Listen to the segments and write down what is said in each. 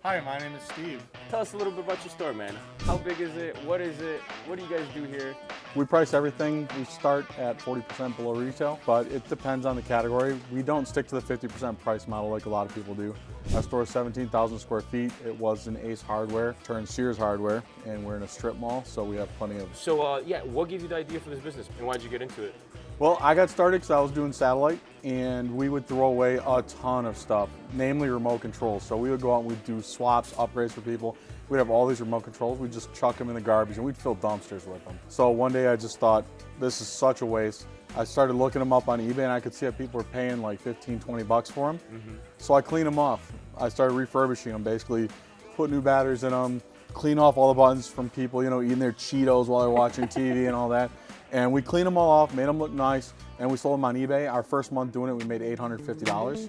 Hi, my name is Steve. Tell us a little bit about your store, man. How big is it? What is it? What do you guys do here? We price everything. We start at 40% below retail, but it depends on the category. We don't stick to the 50% price model like a lot of people do. Our store is 17,000 square feet. It was an Ace Hardware, turned Sears Hardware, and we're in a strip mall, so we have plenty of... So, yeah, what gave you the idea for this business, and why did you get into it? Well, I got started because I was doing satellite, and we would throw away a ton of stuff, namely remote controls. So we would go out and we'd do swaps, upgrades for people. We'd have all these remote controls. We'd just chuck them in the garbage, and we'd fill dumpsters with them. So one day I just thought, this is such a waste. I started looking them up on eBay, and I could see that people were paying like 15, 20 bucks for them. So I cleaned them off. I started refurbishing them, basically put new batteries in them, clean off all the buttons from people, you know, eating their Cheetos while they're watching TV and all that. And we cleaned them all off, made them look nice, and we sold them on eBay. Our first month doing it, we made $850.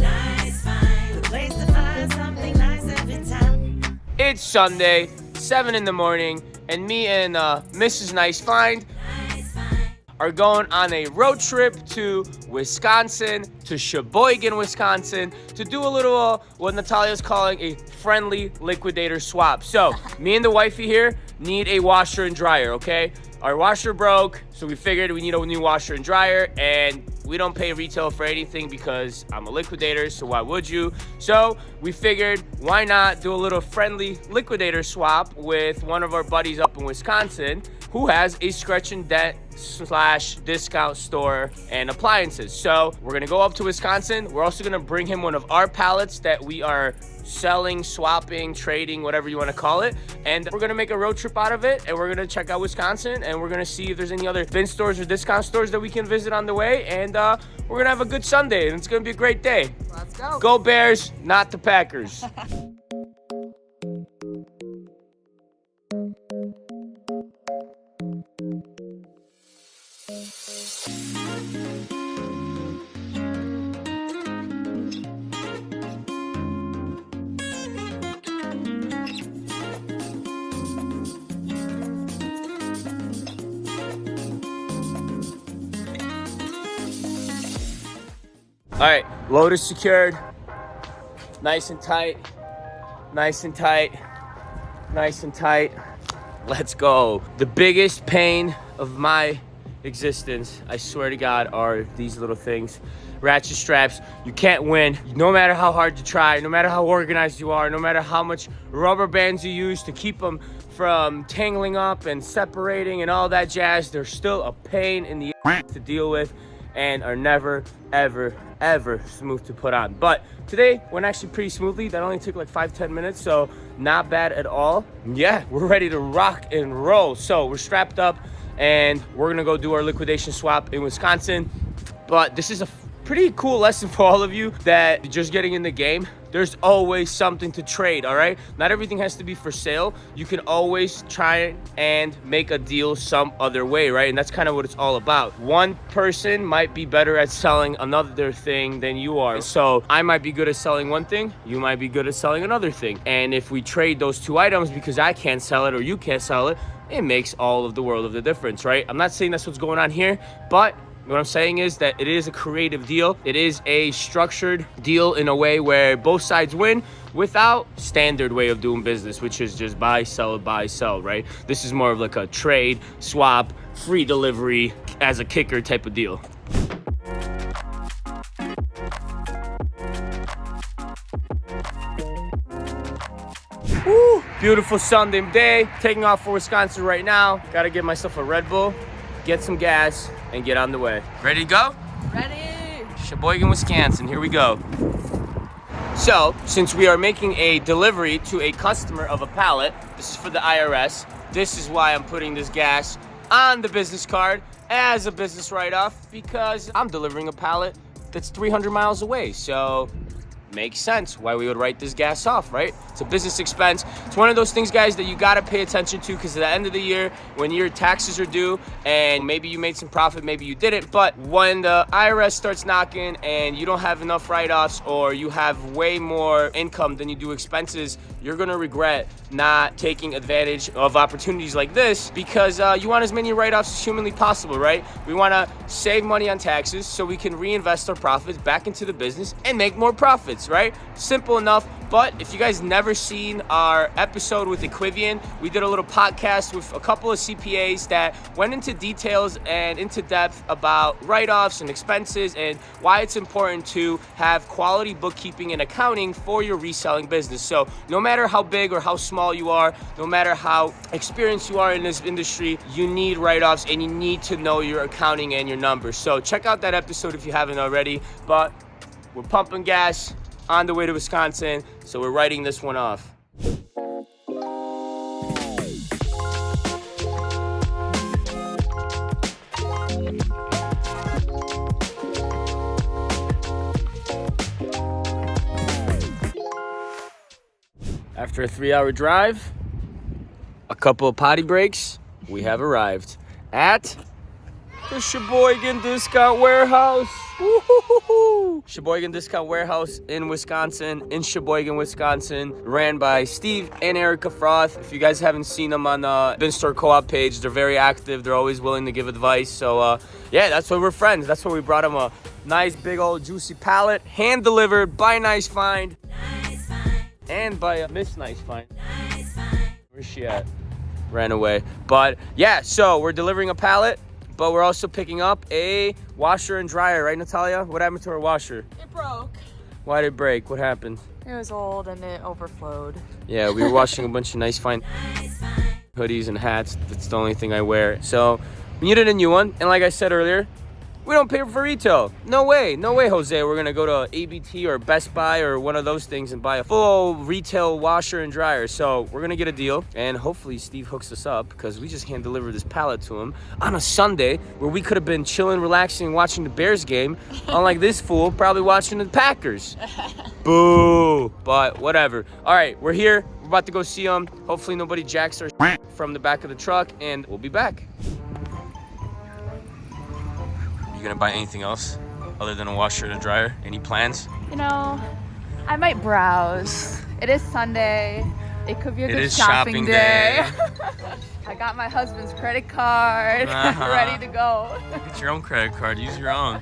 Nice find, the place to find something nice every time. It's Sunday, 7 in the morning, and me and Mrs. Nice Find are going on a road trip to Wisconsin, to Sheboygan, Wisconsin, to do a little, what Natalia's calling a friendly liquidator swap. So, me and the wifey here need a washer and dryer, okay? Our washer broke, so we figured we need a new washer and dryer, and we don't pay retail for anything because I'm a liquidator, so why would you? So we figured, why not do a little friendly liquidator swap with one of our buddies up in Wisconsin who has a scratch and dent / discount store and appliances. So we're gonna go up to Wisconsin. We're also gonna bring him one of our pallets that we are selling, swapping, trading, whatever you want to call it, and we're gonna make a road trip out of it, and we're gonna check out Wisconsin, and we're gonna see if there's any other bin stores or discount stores that we can visit on the way, and we're gonna have a good Sunday, and it's gonna be a great day. Let's go. Go Bears, not the Packers. All right, load is secured. Nice and tight, nice and tight, nice and tight. Let's go. The biggest pain of my existence, I swear to God, are these little things. Ratchet straps. You can't win. No matter how hard you try, no matter how organized you are, no matter how much rubber bands you use to keep them from tangling up and separating and all that jazz, they're still a pain in the ass to deal with and are never, ever, ever smooth to put on. But today went actually pretty smoothly. That only took like 5-10 minutes, so not bad at all. Yeah, we're ready to rock and roll. So we're strapped up and we're gonna go do our liquidation swap in Wisconsin. But this is a pretty cool lesson for all of you that are just getting in the game. There's always something to trade, all right? Not everything has to be for sale. You can always try and make a deal some other way, right? And that's kind of what it's all about. One person might be better at selling another thing than you are. So I might be good at selling one thing, you might be good at selling another thing. And if we trade those two items because I can't sell it or you can't sell it, it makes all of the world of the difference, right? I'm not saying that's what's going on here, but what I'm saying is that it is a creative deal. It is a structured deal in a way where both sides win without standard way of doing business, which is just buy, sell, right? This is more of like a trade, swap, free delivery as a kicker type of deal. Woo, beautiful Sunday day. Taking off for Wisconsin right now. Gotta give myself a Red Bull, get some gas, and get on the way. Ready to go? Ready. Sheboygan, Wisconsin, here we go. So, since we are making a delivery to a customer of a pallet, this is for the IRS, this is why I'm putting this gas on the business card as a business write-off, because I'm delivering a pallet that's 300 miles away, so makes sense why we would write this gas off, right? It's a business expense. It's one of those things, guys, that you gotta pay attention to, because at the end of the year, when your taxes are due, and maybe you made some profit, maybe you didn't, but when the IRS starts knocking and you don't have enough write-offs, or you have way more income than you do expenses, you're gonna regret not taking advantage of opportunities like this, because you want as many write-offs as humanly possible, right? We wanna save money on taxes so we can reinvest our profits back into the business and make more profits. benefits, right? Simple enough. But if you guys never seen our episode with Equivian, we did a little podcast with a couple of CPAs that went into details and into depth about write-offs and expenses and why it's important to have quality bookkeeping and accounting for your reselling business. So no matter how big or how small you are, no matter how experienced you are in this industry, you need write-offs and you need to know your accounting and your numbers. So check out that episode if you haven't already. But we're pumping gas on the way to Wisconsin, so we're writing this one off. After a 3-hour drive, a couple of potty breaks, we have arrived at the Sheboygan Discount Warehouse. Woo-hoo-hoo-hoo. Sheboygan Discount Warehouse in Wisconsin, in Sheboygan, Wisconsin, ran by Steve and Erika Foth. If you guys haven't seen them on the Bin Store Co-op page, they're very active. They're always willing to give advice. So yeah, that's why we're friends. That's why we brought them a nice big old juicy pallet, hand delivered by Nice Find. And by Miss Nice Find. Where's she at? Ran away. But yeah, so we're delivering a pallet, but we're also picking up a washer and dryer, right, Natalia? What happened to our washer? It broke. Why did it break? What happened? It was old and it overflowed. Yeah, we were washing a bunch of Nice Find hoodies and hats. That's the only thing I wear. So we needed a new one. And like I said earlier, we don't pay for retail. No way, Jose. We're gonna go to ABT or Best Buy or one of those things and buy a full retail washer and dryer. So we're gonna get a deal, and hopefully Steve hooks us up, because we just hand deliver this pallet to him on a Sunday where we could have been chilling, relaxing, watching the Bears game, unlike this fool probably watching the Packers. Boo! But whatever. All right, we're here. We're about to go see them. Hopefully nobody jacks our from the back of the truck, and we'll be back. You gonna buy anything else other than a washer and a dryer? Any plans? You know, I might browse. It is Sunday. It could be a good shopping day. I got my husband's credit card ready to go. Get your own credit card. Use your own.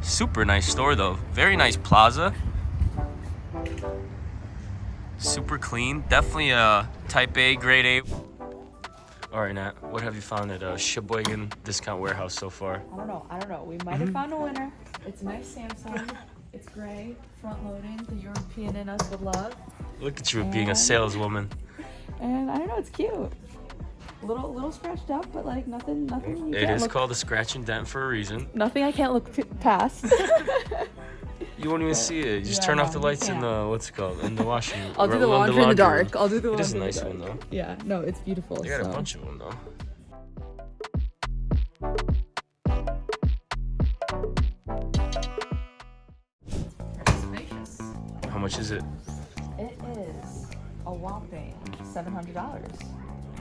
Super nice store though. Very nice plaza. Super clean. Definitely a type A, grade A. All right, Nat, what have you found at Sheboygan Discount Warehouse so far? I don't know. We might have found a winner. It's a nice Samsung. It's gray, front loading. The European in us would love. Look at you being a saleswoman. And I don't know, it's cute. A little scratched up, but like nothing. It is called a scratch and dent for a reason. Nothing I can't look past. You won't even see it. You just turn off the lights in the, what's it called, in the washing. I'll do the laundry in the dark. I'll do the laundry. It is a nice one though. Yeah, no, it's beautiful. They got a bunch of them though. Spacious. How much is it? It is a whopping $700.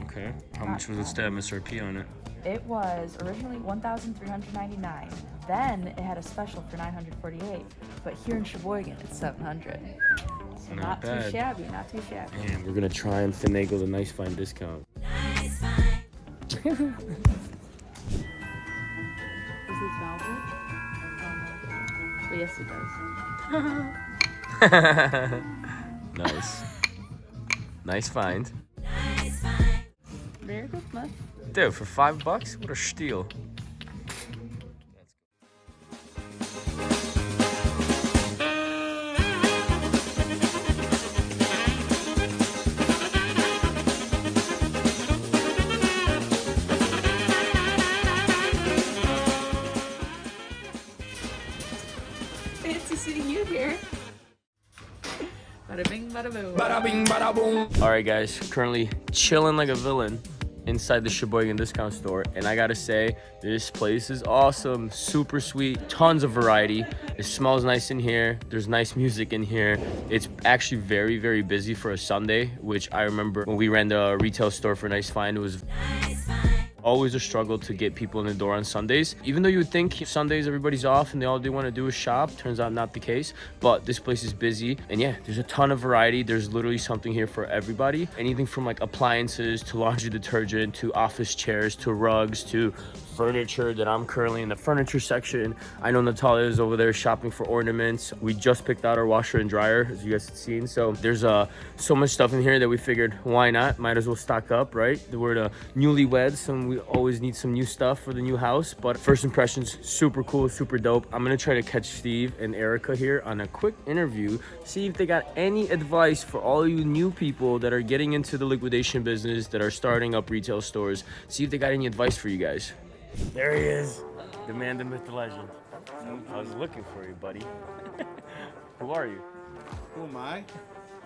Okay. How much was its MSRP on it? It was originally $1,399. Then it had a special for $948. But here in Sheboygan, it's $700. So not bad. too shabby, not too shabby. And we're gonna try and finagle the Nice Find discount. Is this velvet? But yes, it does. Nice. Nice find. Merry Christmas. Dude, for $5? What a steal. Fancy seeing you here. Bada bing, bada boom. Bada bing, bada boom. All right, guys, currently chilling like a villain inside the Sheboygan discount store, and I gotta say, this place is awesome. Super sweet, tons of variety. It smells nice in here. There's nice music in here. It's actually very, very busy for a Sunday, which I remember when we ran the retail store for Nice Find. It was Always a struggle to get people in the door on Sundays. Even though you would think Sundays everybody's off and all they want to do is shop, turns out not the case. But this place is busy, and yeah, there's a ton of variety. There's literally something here for everybody. Anything from like appliances to laundry detergent to office chairs to rugs to furniture that I'm currently in the furniture section. I know Natalia is over there shopping for ornaments. We just picked out our washer and dryer, as you guys have seen. So there's so much stuff in here that we figured, why not? Might as well stock up, right? We're the newlyweds, and we always need some new stuff for the new house. But first impressions, super cool, super dope. I'm gonna try to catch Steve and Erika here on a quick interview, see if they got any advice for all you new people that are getting into the liquidation business, that are starting up retail stores. See if they got any advice for you guys. There he is, the man, the myth, the legend. I was looking for you, buddy. Who are you? Who am I?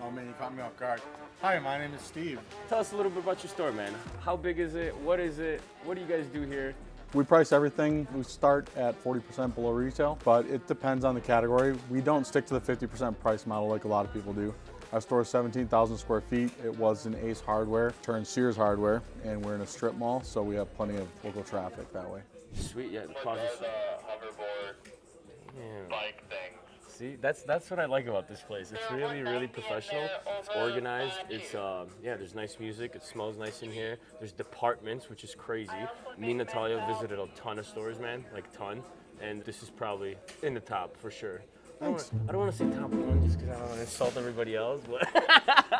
Oh man, you caught me off guard. Hi, my name is Steve. Tell us a little bit about your store, man. How big is it? What is it? What do you guys do here? We price everything. We start at 40% below retail, but it depends on the category. We don't stick to the 50% price model like a lot of people do. Our store is 17,000 square feet. It was an Ace Hardware, turned Sears Hardware, and we're in a strip mall, so we have plenty of local traffic that way. Sweet, yeah, the plaza's... Hoverboard bike thing. See, that's what I like about this place. It's really, really professional. It's organized. It's yeah, there's nice music. It smells nice in here. There's departments, which is crazy. Me and Natalia visited a ton of stores, man, like ton. And this is probably in the top for sure. I don't want to say top one just because I don't want to insult everybody else. But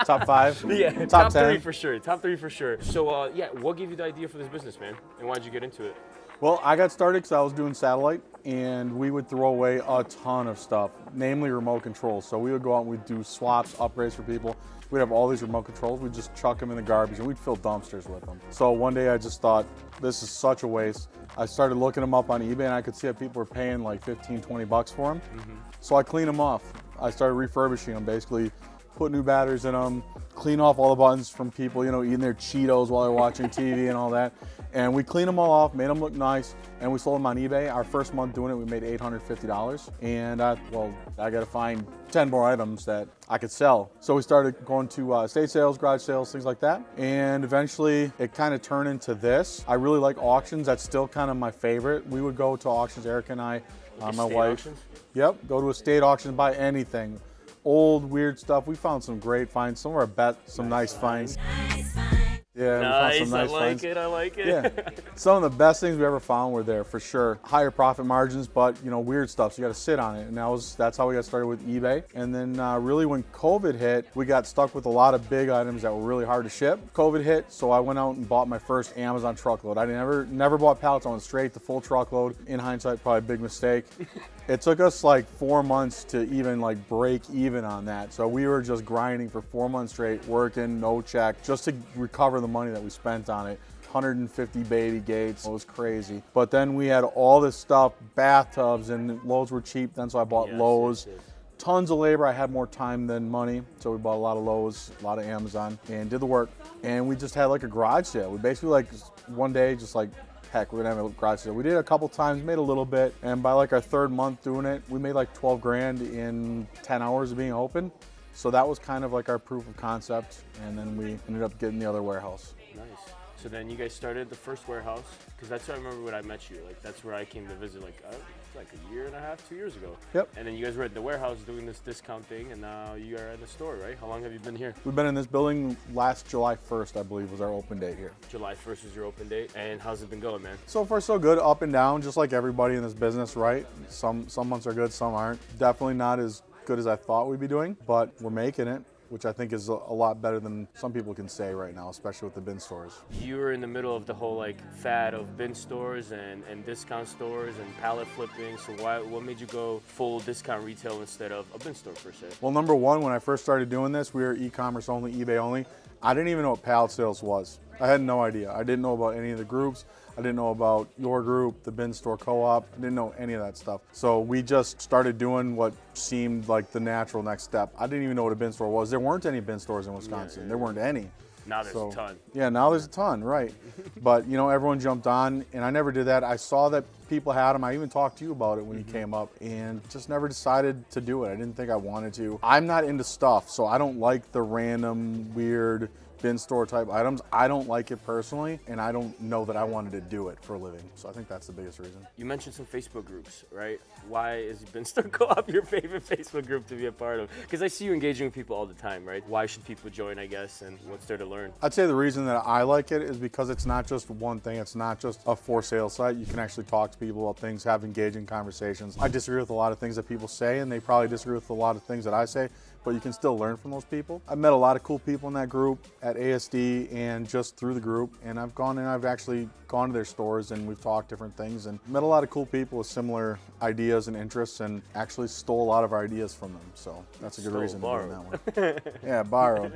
Top 5? yeah, Top 3 10? for sure. Top 3 for sure. So yeah, what gave you the idea for this business, man? And why'd you get into it? Well, I got started because I was doing satellite, and we would throw away a ton of stuff, namely remote controls. So we would go out and we'd do swaps, upgrades for people. We'd have all these remote controls. We'd just chuck them in the garbage, and we'd fill dumpsters with them. So one day I just thought, this is such a waste. I started looking them up on eBay, and I could see that people were paying like 15, 20 bucks for them. So I cleaned them off. I started refurbishing them, basically put new batteries in them, clean off all the buttons from people, you know, eating their Cheetos while they're watching TV and all that. And we cleaned them all off, made them look nice, and we sold them on eBay. Our first month doing it, we made $850. And I got to find 10 more items that I could sell. So we started going to estate sales, garage sales, things like that. And eventually it kind of turned into this. I really like auctions. That's still kind of my favorite. We would go to auctions, Erika and I, my wife. Auctions? Yep, go to estate auctions, buy anything. Old, weird stuff. We found some great finds. Some of our bets, some nice finds. Yeah, we found some nice finds. I like it. Yeah, some of the best things we ever found were there for sure. Higher profit margins, but you know, weird stuff. So you got to sit on it, and that's how we got started with eBay. And then really, when COVID hit, we got stuck with a lot of big items that were really hard to ship. COVID hit, so I went out and bought my first Amazon truckload. I never bought pallets. I went straight to full truckload. In hindsight, probably a big mistake. It took us like 4 months to even like break even on that. So we were just grinding for 4 months straight, working, no check, just to recover the money that we spent on it. 150 baby gates, it was crazy. But then we had all this stuff, bathtubs, and Lowe's were cheap then, so I bought Lowe's. Yes. Tons of labor. I had more time than money, so we bought a lot of Lowe's, a lot of Amazon, and did the work. And we just had like a garage sale. We basically like one day just like, heck, we're gonna have a garage sale. We did it a couple times, made a little bit, and by like our third month doing it, we made like 12 grand in 10 hours of being open. So that was kind of like our proof of concept, and then we ended up getting the other warehouse. Nice. So then you guys started the first warehouse, because that's how I remember when I met you. Like that's where I came to visit, like a year and a half, 2 years ago. Yep. And then you guys were at the warehouse doing this discount thing, and now you are at the store, right? How long have you been here? We've been in this building last July 1st, I believe, was our open date here. July 1st is your open date, and how's it been going, man? So far, so good. Up and down, just like everybody in this business, right? Some months are good, some aren't. Definitely not as good as I thought we'd be doing, but we're making it, which I think is a lot better than some people can say right now, especially with the bin stores. You were in the middle of the whole like fad of bin stores and discount stores and pallet flipping. So what made you go full discount retail instead of a bin store per se? Well, number one, when I first started doing this, we were e-commerce only, eBay only. I didn't even know what pallet sales was. I had no idea. I didn't know about any of the groups. I didn't know about your group, the bin store co-op. I didn't know any of that stuff. So we just started doing what seemed like the natural next step. I didn't even know what a bin store was. There weren't any bin stores in Wisconsin. There weren't any. Now there's a ton. Yeah, now there's a ton, right. But, you know, everyone jumped on, and I never did that. I saw that people had them. I even talked to you about it when you came up, and just never decided to do it. I didn't think I wanted to. I'm not into stuff, so I don't like the random, weird bin store type items. I don't like it personally, and I don't know that I wanted to do it for a living. So I think that's the biggest reason. You mentioned some Facebook groups, right? Why is Bin Store Co-op your favorite Facebook group to be a part of? Because I see you engaging with people all the time, right? Why should people join, I guess, and what's there to learn? I'd say the reason that I like it is because it's not just one thing. It's not just a for sale site. You can actually talk to people about things, have engaging conversations. I disagree with a lot of things that people say, and they probably disagree with a lot of things that I say, but you can still learn from those people. I've met a lot of cool people in that group at ASD and just through the group, and I've actually gone to their stores and we've talked different things and met a lot of cool people with similar ideas and interests and actually stole a lot of our ideas from them. So that's a good reason to be in that one. Yeah, borrow.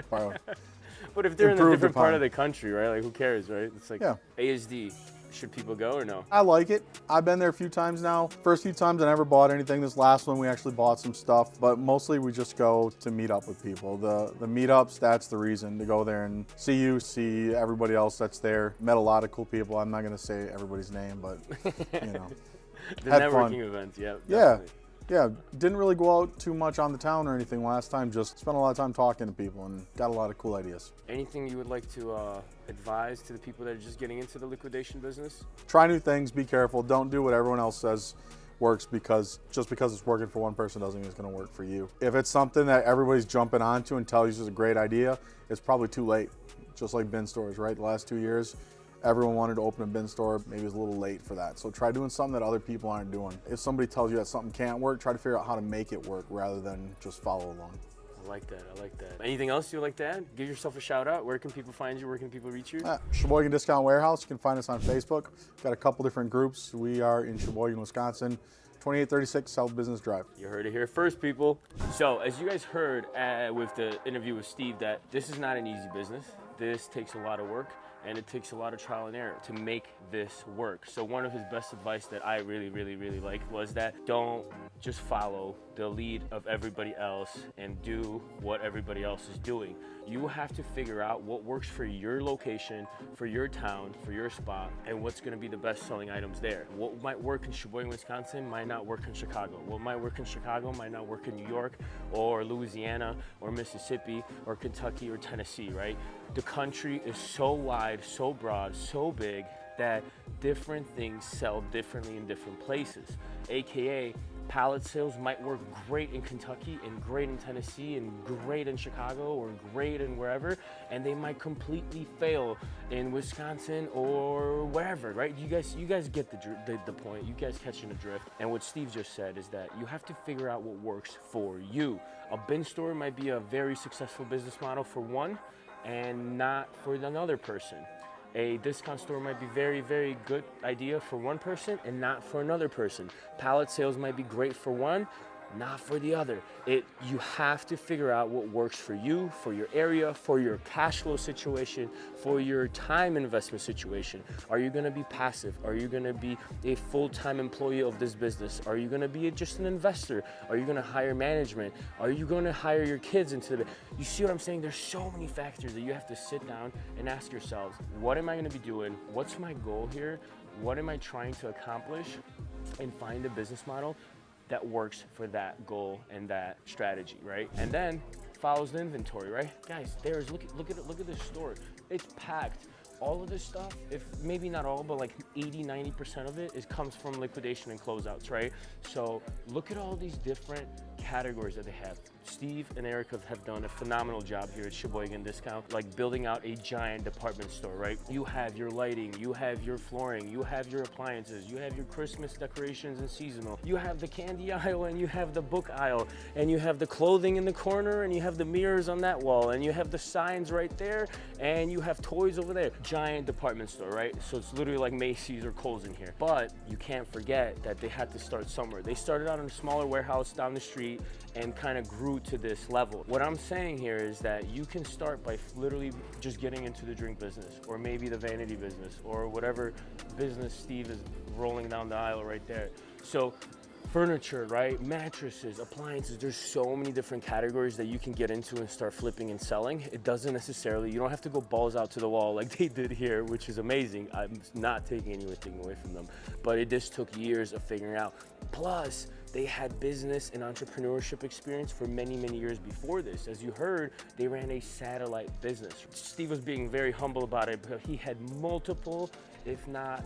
But if they're in a Improved different part upon. of the country, right? Like, who cares, right? It's like Yeah. ASD. Should people go or no? I like it. I've been there a few times now. First few times I never bought anything. This last one we actually bought some stuff, but mostly we just go to meet up with people. The meetups, that's the reason to go there and see you, see everybody else that's there. Met a lot of cool people. I'm not gonna say everybody's name, but you know. The Had networking fun. events, yeah. Yeah. Definitely. Yeah, didn't really go out too much on the town or anything last time, just spent a lot of time talking to people and got a lot of cool ideas. Anything you would like to advise to the people that are just getting into the liquidation business? Try new things, be careful, don't do what everyone else says works, because just because it's working for one person doesn't mean it's gonna work for you. If it's something that everybody's jumping onto and tells you is a great idea, it's probably too late. Just like bin stores, right? The last 2 years, everyone wanted to open a bin store, maybe it was a little late for that. So try doing something that other people aren't doing. If somebody tells you that something can't work, try to figure out how to make it work rather than just follow along. I like that. Anything else you'd like to add? Give yourself a shout out. Where can people find you? Where can people reach you? Sheboygan Discount Warehouse, you can find us on Facebook. Got a couple different groups. We are in Sheboygan, Wisconsin, 2836 South Business Drive. You heard it here first, people. So, as you guys heard with the interview with Steve, that this is not an easy business. This takes a lot of work, and it takes a lot of trial and error to make this work. So one of his best advice that I really liked was that don't just follow the lead of everybody else and do what everybody else is doing. You have to figure out what works for your location, for your town, for your spot, and what's gonna be the best selling items there. What might work in Sheboygan, Wisconsin might not work in Chicago. What might work in Chicago might not work in New York or Louisiana or Mississippi or Kentucky or Tennessee, right? The country is so wide, so broad, so big that different things sell differently in different places. AKA, pallet sales might work great in Kentucky and great in Tennessee and great in Chicago or great in wherever, and they might completely fail in Wisconsin or wherever, right? You guys get the point. You guys catching the drift. And what Steve just said is that you have to figure out what works for you. A bin store might be a very successful business model for one, and not for another person. A discount store might be very good idea for one person and not for another person. Pallet sales might be great for one, not for the other. You have to figure out what works for you, for your area, for your cash flow situation, for your time investment situation. Are you gonna be passive? Are you gonna be a full-time employee of this business? Are you gonna be just an investor? Are you gonna hire management? Are you gonna hire your kids into the, you see what I'm saying? There's so many factors that you have to sit down and ask yourselves, what am I gonna be doing? What's my goal here? What am I trying to accomplish? And find a business model that works for that goal and that strategy, right? And then follows the inventory, right? Guys, look at this store. It's packed. All of this stuff, if maybe not all, but like 80-90% of it comes from liquidation and closeouts, right? So look at all these different categories that they have. Steve and Erika have done a phenomenal job here at Sheboygan Discount, like building out a giant department store, right? You have your lighting, you have your flooring, you have your appliances, you have your Christmas decorations and seasonal, you have the candy aisle and you have the book aisle, and you have the clothing in the corner, and you have the mirrors on that wall, and you have the signs right there, and you have toys over there. Giant department store, right? So it's literally like Macy's or Kohl's in here. But you can't forget that they had to start somewhere. They started out in a smaller warehouse down the street and kind of grew to this level. What I'm saying here is that you can start by literally just getting into the drink business, or maybe the vanity business, or whatever business Steve is rolling down the aisle right there. So furniture, right? Mattresses, appliances, there's so many different categories that you can get into and start flipping and selling. It doesn't necessarily, you don't have to go balls out to the wall like they did here, which is amazing. I'm not taking anything away from them, but it just took years of figuring out. Plus, they had business and entrepreneurship experience for many, many years before this. As you heard, they ran a satellite business. Steve was being very humble about it because he had multiple, if not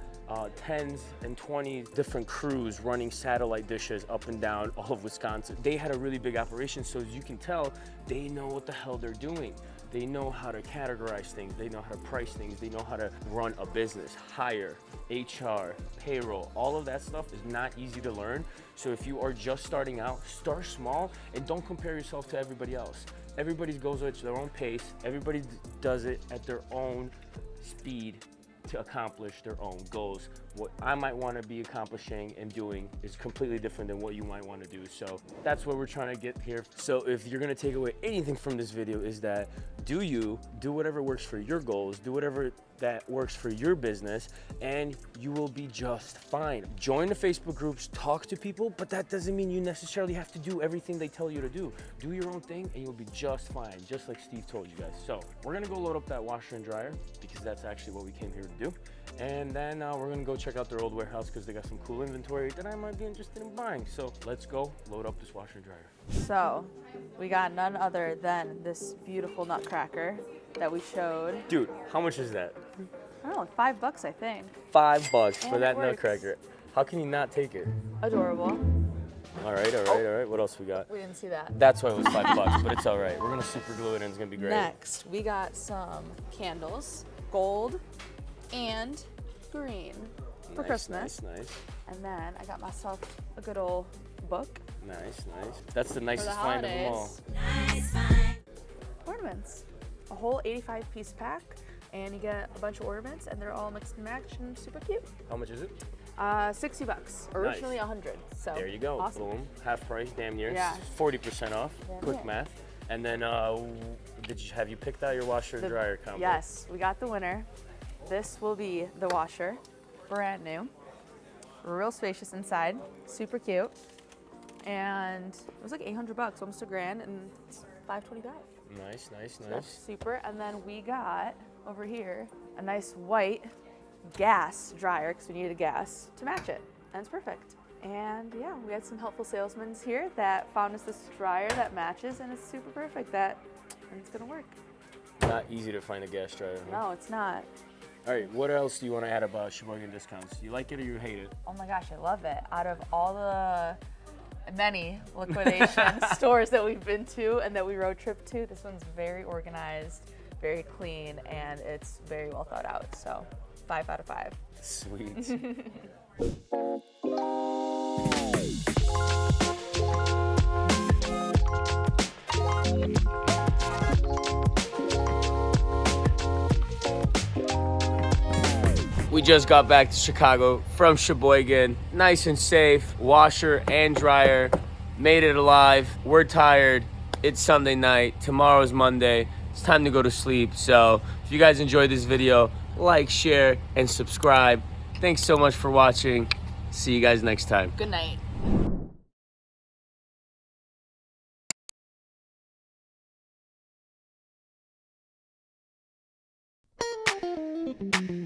tens and 20 different crews running satellite dishes up and down all of Wisconsin. They had a really big operation, so as you can tell, they know what the hell they're doing. They know how to categorize things, they know how to price things, they know how to run a business, hire, HR, payroll, all of that stuff is not easy to learn. So if you are just starting out, start small and don't compare yourself to everybody else. Everybody goes at their own pace, everybody does it at their own speed to accomplish their own goals. What I might want to be accomplishing and doing is completely different than what you might want to do. So that's what we're trying to get here. So if you're going to take away anything from this video is that do whatever works for your goals, do whatever that works for your business, and you will be just fine. Join the Facebook groups, talk to people, but that doesn't mean you necessarily have to do everything they tell you to do. Do your own thing and you'll be just fine, just like Steve told you guys. So we're gonna go load up that washer and dryer because that's actually what we came here to do. And then we're gonna go check out their old warehouse because they got some cool inventory that I might be interested in buying. So let's go load up this washer and dryer. So we got none other than this beautiful nutcracker that we showed. Dude, how much is that? I don't know, like $5, I think. $5 for And that it works. nutcracker. How can you not take it? Adorable. All right. What else we got? We didn't see that. That's why it was $5, but it's all right. We're gonna super glue it and it's gonna be great. Next, we got some candles, gold and green for Christmas. Nice. And then I got myself a good old book. Nice. That's the For nicest the find of them all. holidays. Ornaments. A whole 85-piece pack, and you get a bunch of ornaments, and they're all mixed and matched and super cute. How much is it? $60. Originally Nice. $100. So There you go. Awesome. Boom. Half price, damn near. Yeah. 40% off. Damn Quick near. math. And then, have you picked out your washer and dryer combo? Yes, we got the winner. This will be the washer, brand new, real spacious inside, super cute, and it was like $800, almost $1,000, and it's $525. Nice. That's super. And then we got over here a nice white gas dryer because we needed a gas to match it, and it's perfect. And yeah, we had some helpful salesmen here that found us this dryer that matches, and it's super perfect. And it's gonna work. Not easy to find a gas dryer. Huh? No, it's not. All right, what else do you want to add about Sheboygan discounts? You like it or you hate it? Oh my gosh, I love it. Out of all the many liquidation stores that we've been to and that we road trip to, this one's very organized, very clean, and it's very well thought out. So 5 out of 5. Sweet. We just got back to Chicago from Sheboygan, nice and safe, washer and dryer, made it alive. We're tired, it's Sunday night, tomorrow's Monday, it's time to go to sleep. So if you guys enjoyed this video, like, share, and subscribe. Thanks so much for watching. See you guys next time. Good night. Thank you.